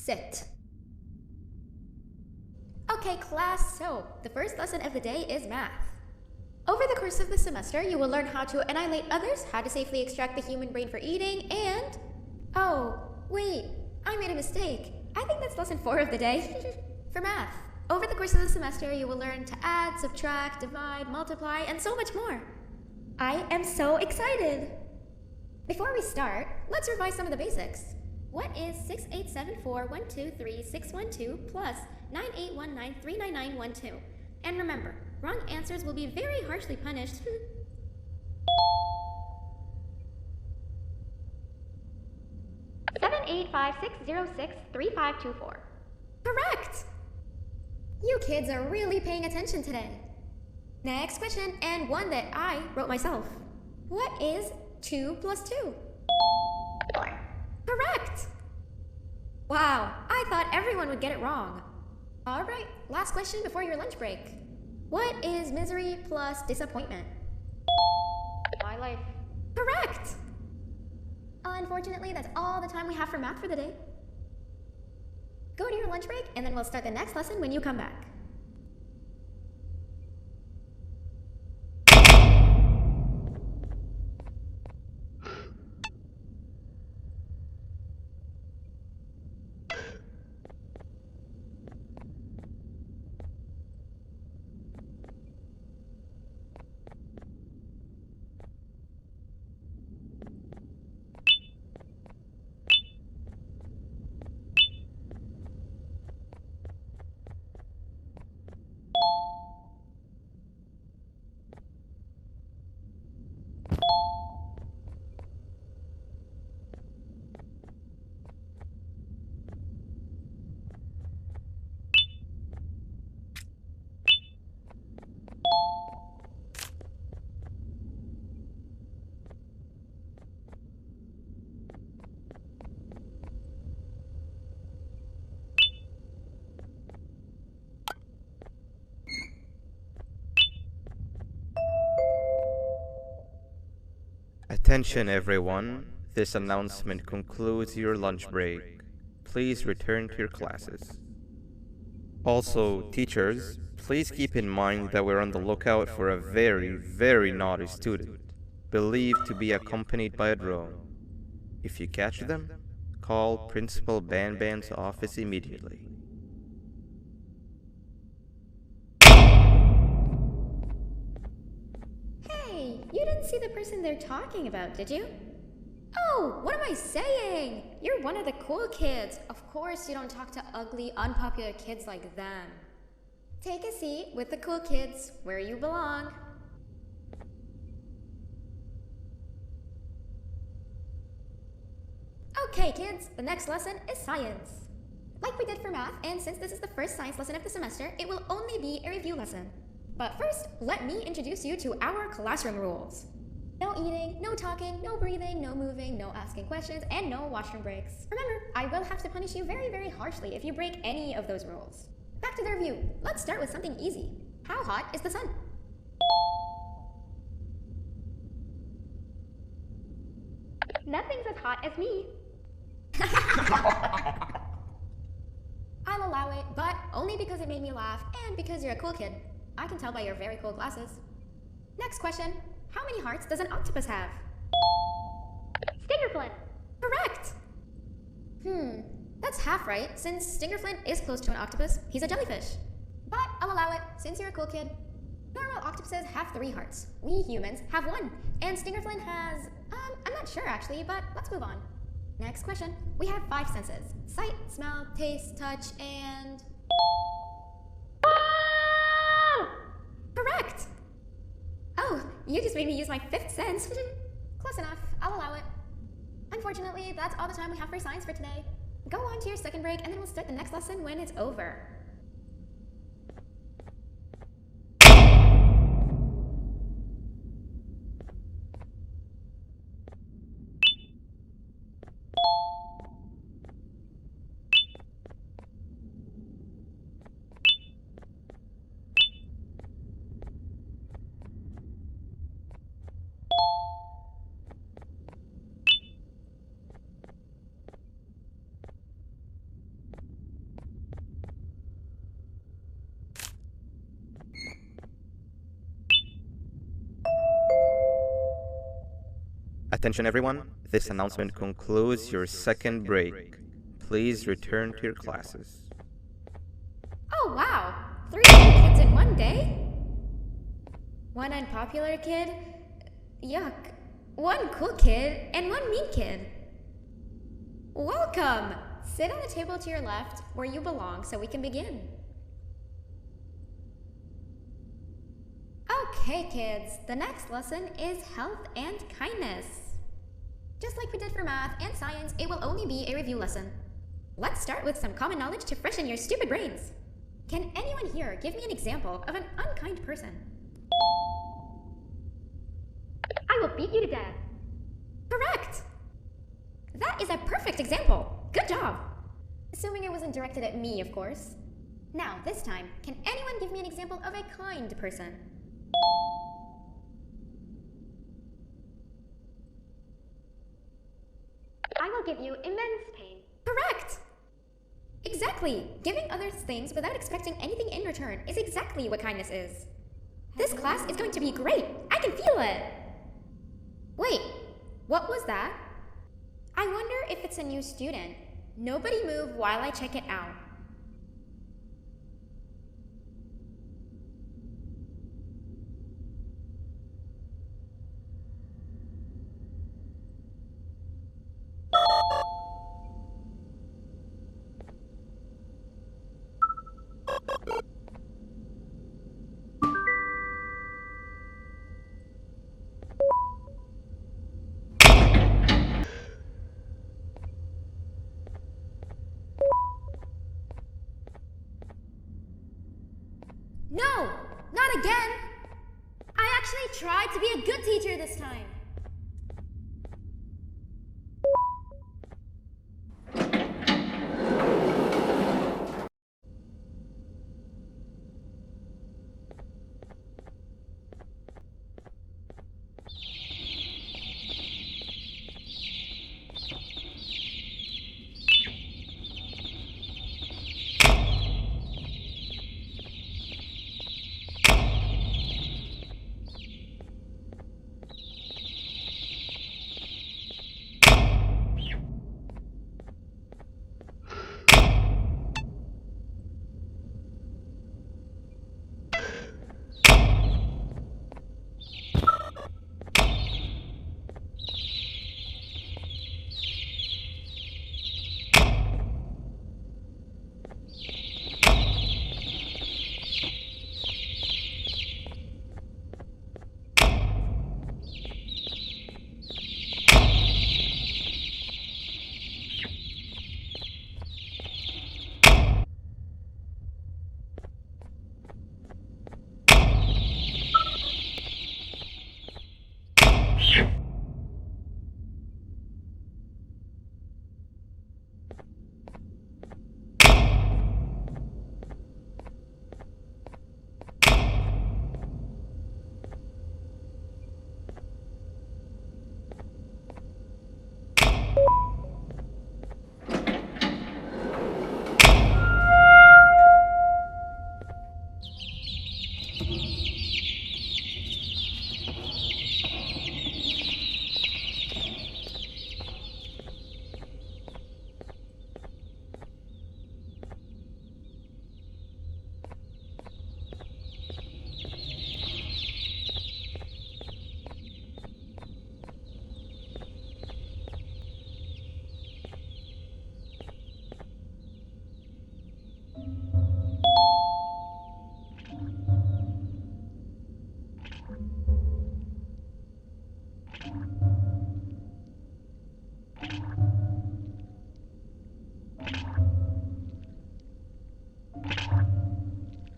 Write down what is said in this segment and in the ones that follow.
Sit. Okay, class, so the first lesson of the day is math. Over the course of the semester, you will learn how to annihilate others, how to safely extract the human brain for eating, and... Oh, wait, I made a mistake. I think that's lesson 4 of the day. For math, over the course of the semester, you will learn to add, subtract, divide, multiply, and so much more. I am so excited! Before we start, let's revise some of the basics. What is 6874123612 plus 9819399912? And remember, wrong answers will be very harshly punished. 785-606-3524. Correct! You kids are really paying attention today. Next question, and one that I wrote myself. What is 2 plus 2? 4. Correct! Wow, I thought everyone would get it wrong. Alright, last question before your lunch break. What is misery plus disappointment? My life. Correct! Unfortunately, that's all the time we have for math for the day. Go to your lunch break, and then we'll start the next lesson when you come back. Attention everyone, this announcement concludes your lunch break. Please return to your classes. Also, teachers, please keep in mind that we're on the lookout for a very naughty student, believed to be accompanied by a drone. If you catch them, call Principal Banban's office immediately. You didn't see the person they're talking about, did you? Oh, what am I saying? You're one of the cool kids. Of course you don't talk to ugly, unpopular kids like them. Take a seat with the cool kids, where you belong. Okay, kids, the next lesson is science. Like we did for math, and since this is the first science lesson of the semester, it will only be a review lesson. But first, let me introduce you to our classroom rules. No eating, no talking, no breathing, no moving, no asking questions, and no washroom breaks. Remember, I will have to punish you very harshly if you break any of those rules. Back to the review. Let's start with something easy. How hot is the sun? Nothing's as hot as me. I'll allow it, but only because it made me laugh and because you're a cool kid. I can tell by your very cool glasses. Next question. How many hearts does an octopus have? Stingerflint. Correct! That's half right, since Stingerflint is close to an octopus. He's a jellyfish. But I'll allow it, since you're a cool kid. Normal octopuses have 3 hearts. We humans have 1. And Stingerflint has... I'm not sure actually, but let's move on. Next question. We have 5 senses. Sight, smell, taste, touch, and... Correct! Oh, you just made me use my 5th sense. Close enough, I'll allow it. Unfortunately, that's all the time we have for science for today. Go on to your second break, and then we'll start the next lesson when it's over. Attention everyone, this announcement concludes your second break. Please return to your classes. Oh wow! 3 new kids in one day? One unpopular kid? Yuck. One cool kid and one mean kid. Welcome! Sit on the table to your left where you belong so we can begin. Okay, kids, the next lesson is health and kindness. Just like we did for math and science, it will only be a review lesson. Let's start with some common knowledge to freshen your stupid brains. Can anyone here give me an example of an unkind person? I will beat you to death. Correct! That is a perfect example. Good job. Assuming it wasn't directed at me, of course. Now, this time, can anyone give me an example of a kind person? I will give you immense pain. Correct! Exactly! Giving others things without expecting anything in return is exactly what kindness is. This class is going to be great! I can feel it! Wait, what was that? I wonder if it's a new student. Nobody move while I check it out. No! Not again! I actually tried to be a good teacher this time.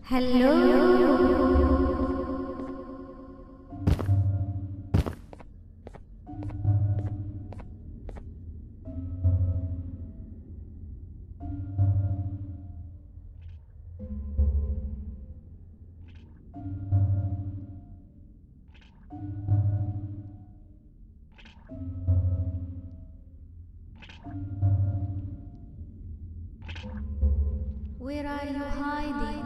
Hello? Where are you hiding?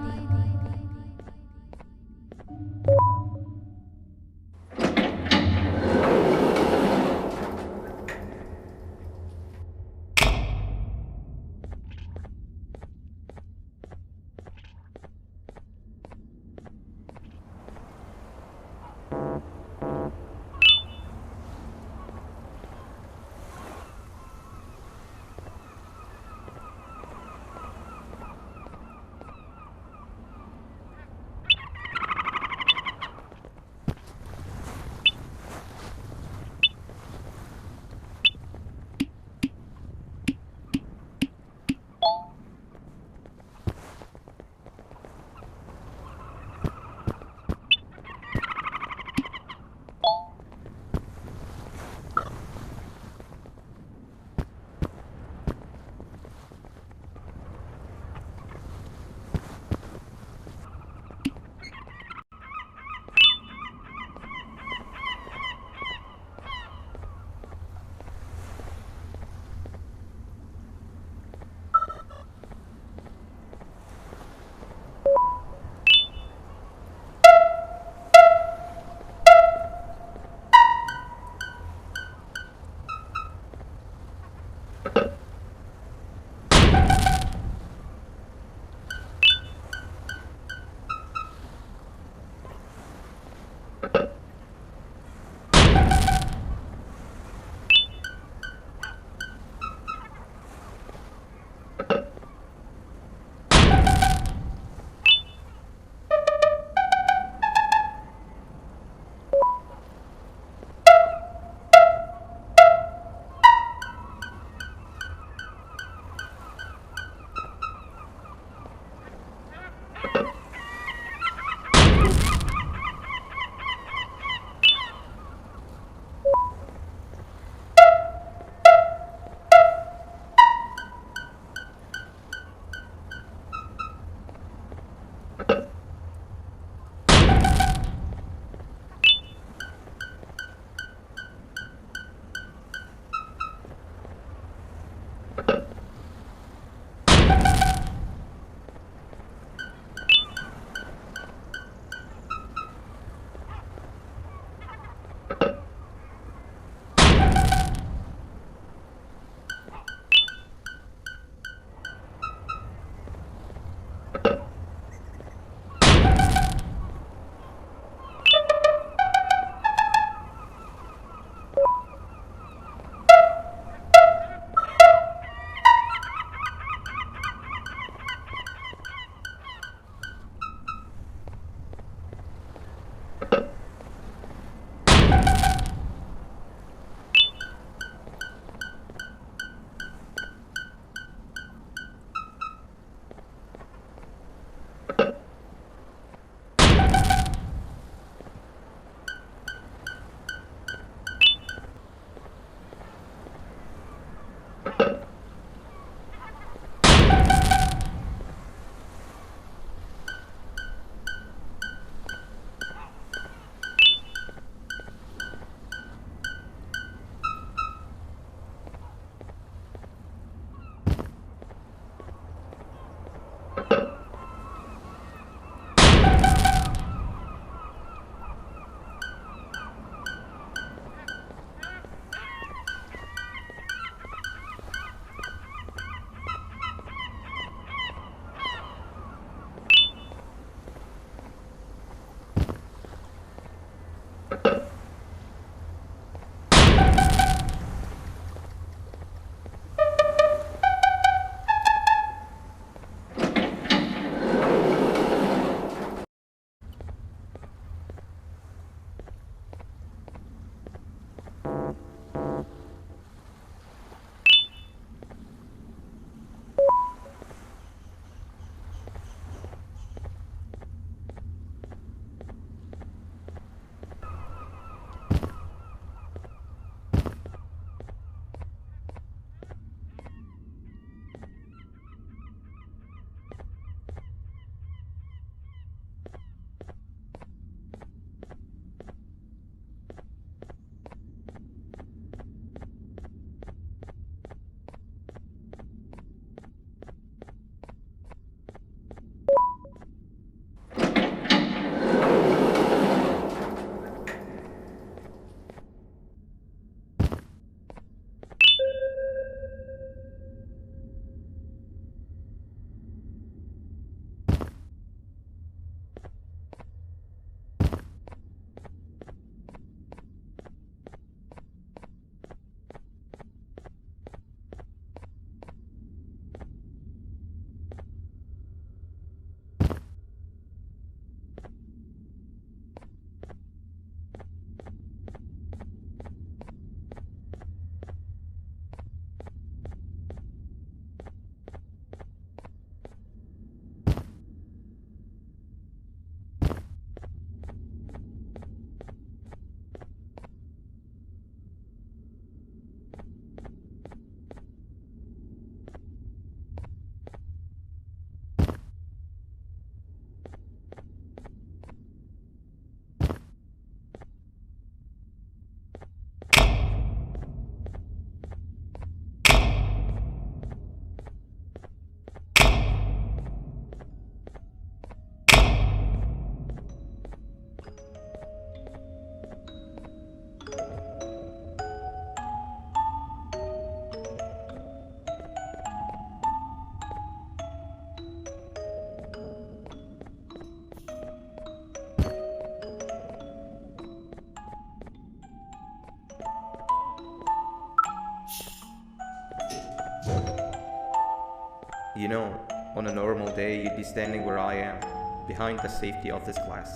You know, on a normal day, you'd be standing where I am, behind the safety of this class,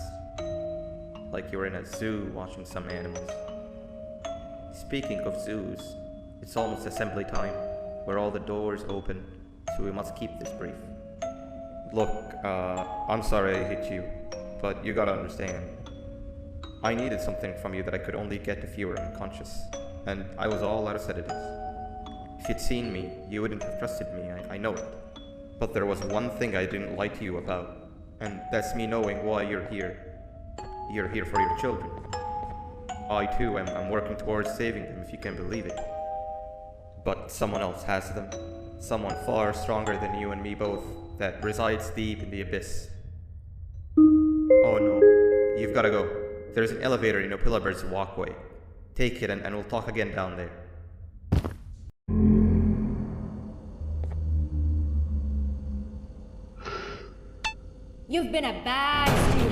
like you're in a zoo watching some animals. Speaking of zoos, it's almost assembly time, where all the doors open, so we must keep this brief. Look, I'm sorry I hit you, but you gotta understand. I needed something from you that I could only get if you were unconscious, and I was all out of sedatives. If you'd seen me, you wouldn't have trusted me, I know it. But there was one thing I didn't lie to you about, and that's me knowing why you're here. You're here for your children. I too am working towards saving them, if you can believe it. But someone else has them. Someone far stronger than you and me both, that resides deep in the abyss. Oh no, you've gotta go. There's an elevator in Opillabird's walkway. Take it and we'll talk again down there. You've been a bad student.